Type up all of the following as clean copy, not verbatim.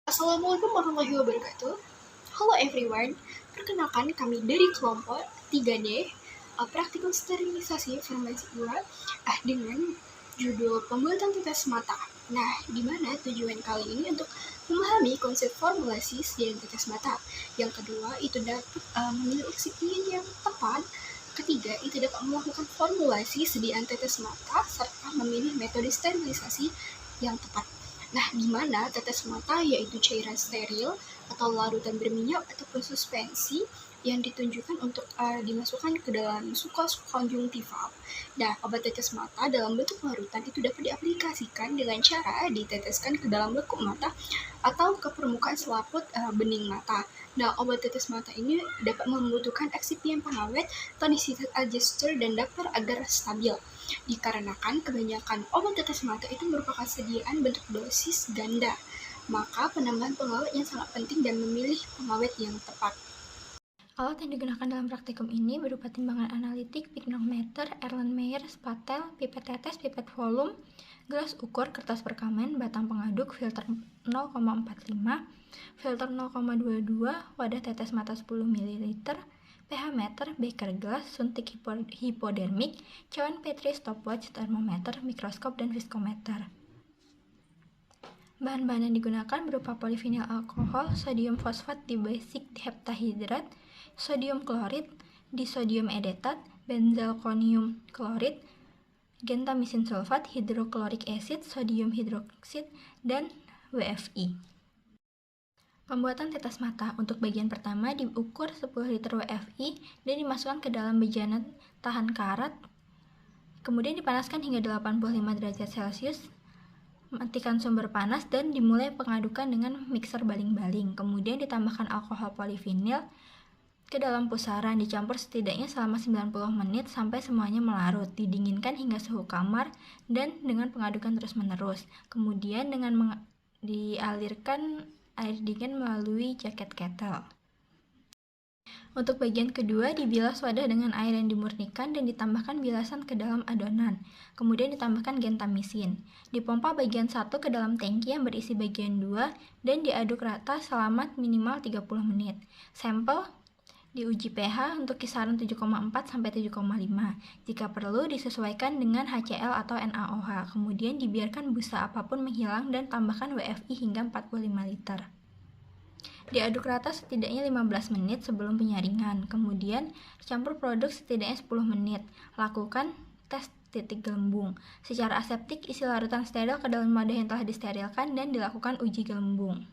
Assalamualaikum warahmatullahi wabarakatuh. Halo everyone, perkenalkan kami dari kelompok 3D Praktikum Sterilisasi Farmasi 2 dengan judul Pembuatan Tetes Mata. Nah, di mana tujuan kali ini untuk memahami konsep formulasi sediaan tetes mata. Yang kedua, itu dapat memilih eksipien yang tepat. Ketiga, itu dapat melakukan formulasi sediaan tetes mata serta memilih metode sterilisasi yang tepat. Nah, di mana tetes mata yaitu cairan steril atau larutan berminyak ataupun suspensi yang ditunjukkan untuk dimasukkan ke dalam sukas konjungtival. Nah, obat tetes mata dalam bentuk larutan itu dapat diaplikasikan dengan cara diteteskan ke dalam lekuk mata atau ke permukaan selaput bening mata. Nah, obat tetes mata ini dapat membutuhkan eksipien pengawet, tonicitas adjuster, dan daftar agar stabil. Dikarenakan kebanyakan obat tetes mata itu merupakan sediaan bentuk dosis ganda, maka penambahan pengawet yang sangat penting dan memilih pengawet yang tepat. Alat yang digunakan dalam praktikum ini berupa timbangan analitik, pignometer, Erlenmeyer, spatel, pipet tetes, pipet volume, gelas ukur, kertas perkamen, batang pengaduk, filter 0,45, filter 0,22, wadah tetes mata 10 ml, pH meter, beker gelas, suntik hipodermik, cawan Petri, stopwatch, termometer, mikroskop, dan viskometer. Bahan-bahan yang digunakan berupa polivinyl alkohol, sodium fosfat dibasic heptahidrat, sodium klorid, disodium edetat, benzalkonium klorid, gentamisin sulfat, hidroklorik acid, sodium hidroksid, dan WFI. Pembuatan tetes mata untuk bagian pertama diukur 10 liter WFI dan dimasukkan ke dalam bejana tahan karat, kemudian dipanaskan hingga 85 derajat Celcius. Matikan sumber panas dan dimulai pengadukan dengan mixer baling-baling. Kemudian ditambahkan alkohol polivinil ke dalam pusaran, dicampur setidaknya selama 90 menit sampai semuanya melarut. Didinginkan hingga suhu kamar dan dengan pengadukan terus-menerus. Kemudian dengan dialirkan air dingin melalui jaket kettle. Untuk bagian kedua, dibilas wadah dengan air yang dimurnikan dan ditambahkan bilasan ke dalam adonan. Kemudian ditambahkan gentamisin. Dipompa bagian 1 ke dalam tangki yang berisi bagian 2 dan diaduk rata selama minimal 30 menit. Sampel diuji pH untuk kisaran 7,4 sampai 7,5. Jika perlu disesuaikan dengan HCl atau NaOH. Kemudian dibiarkan busa apapun menghilang dan tambahkan WFI hingga 45 liter. Diaduk rata setidaknya 15 menit sebelum penyaringan. Kemudian campur produk setidaknya 10 menit. Lakukan tes titik gelembung. Secara aseptik, isi larutan steril ke dalam wadah yang telah disterilkan dan dilakukan uji gelembung.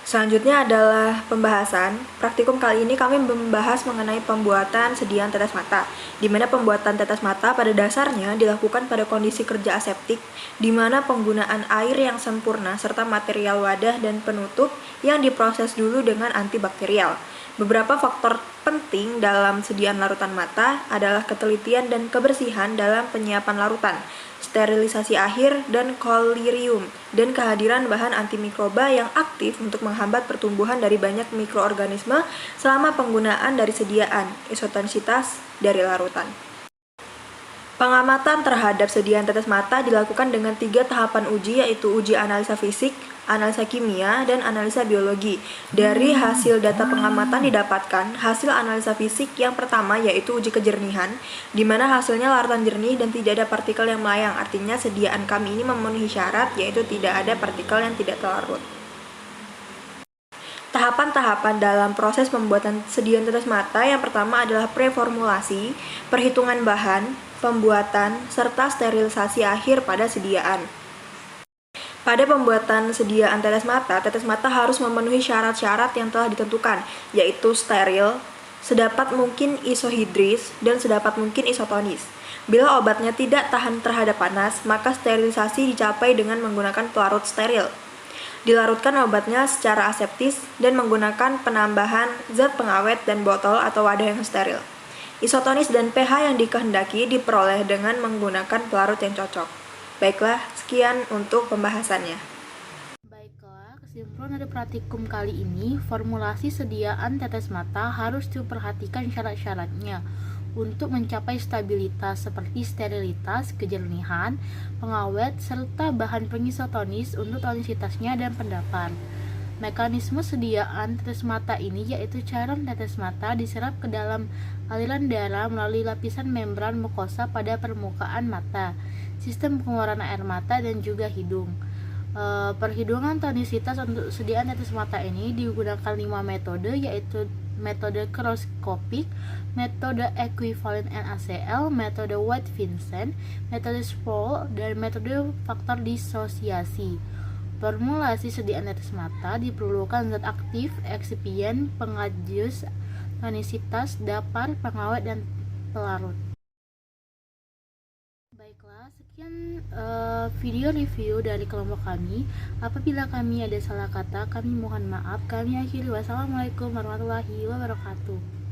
Selanjutnya adalah pembahasan. Praktikum kali ini kami membahas mengenai pembuatan sediaan tetes mata, di mana pembuatan tetes mata pada dasarnya dilakukan pada kondisi kerja aseptik, di mana penggunaan air yang sempurna serta material wadah dan penutup yang diproses dulu dengan antibakterial. Beberapa faktor penting dalam sediaan larutan mata adalah ketelitian dan kebersihan dalam penyiapan larutan, sterilisasi akhir, dan kolirium, dan kehadiran bahan antimikroba yang aktif untuk menghambat pertumbuhan dari banyak mikroorganisme selama penggunaan dari sediaan, isotonisitas dari larutan. Pengamatan terhadap sediaan tetes mata dilakukan dengan 3 tahapan uji, yaitu uji analisa fisik, analisa kimia, dan analisa biologi. Dari hasil data pengamatan didapatkan hasil analisa fisik yang pertama, yaitu uji kejernihan, di mana hasilnya larutan jernih dan tidak ada partikel yang melayang. Artinya sediaan kami ini memenuhi syarat, yaitu tidak ada partikel yang tidak terlarut. Tahapan-tahapan dalam proses pembuatan sediaan tetes mata yang pertama adalah preformulasi, perhitungan bahan, pembuatan, serta sterilisasi akhir pada sediaan. Pada pembuatan sediaan tetes mata harus memenuhi syarat-syarat yang telah ditentukan, yaitu steril, sedapat mungkin isohidris, dan sedapat mungkin isotonis. Bila obatnya tidak tahan terhadap panas, maka sterilisasi dicapai dengan menggunakan pelarut steril. Dilarutkan obatnya secara aseptis dan menggunakan penambahan zat pengawet dan botol atau wadah yang steril. Isotonis dan pH yang dikehendaki diperoleh dengan menggunakan pelarut yang cocok. Baiklah, sekian untuk pembahasannya. Baiklah, kesimpulan dari praktikum kali ini, formulasi sediaan tetes mata harus diperhatikan syarat-syaratnya. untuk mencapai stabilitas seperti sterilitas, kejernihan, pengawet, serta bahan pengisotonis untuk tonisitasnya dan pendapan. Mekanisme sediaan tetes mata ini yaitu cairan tetes mata diserap ke dalam aliran darah melalui lapisan membran mukosa pada permukaan mata, sistem pengeluaran air mata, dan juga hidung. Perhitungan tonisitas untuk sediaan tetes mata ini digunakan 5 metode, yaitu metode kroskopik, metode equivalent NaCl, metode White-Vincent, metode Sproul, dan metode faktor disosiasi. Formulasi sediaan tetes mata diperlukan zat aktif, eksipien, pengajes, tonisitas, dapar, pengawet, dan pelarut. Baiklah, sekian video review dari kelompok kami. Apabila kami ada salah kata, kami mohon maaf. Kami akhiri. Wassalamualaikum warahmatullahi wabarakatuh.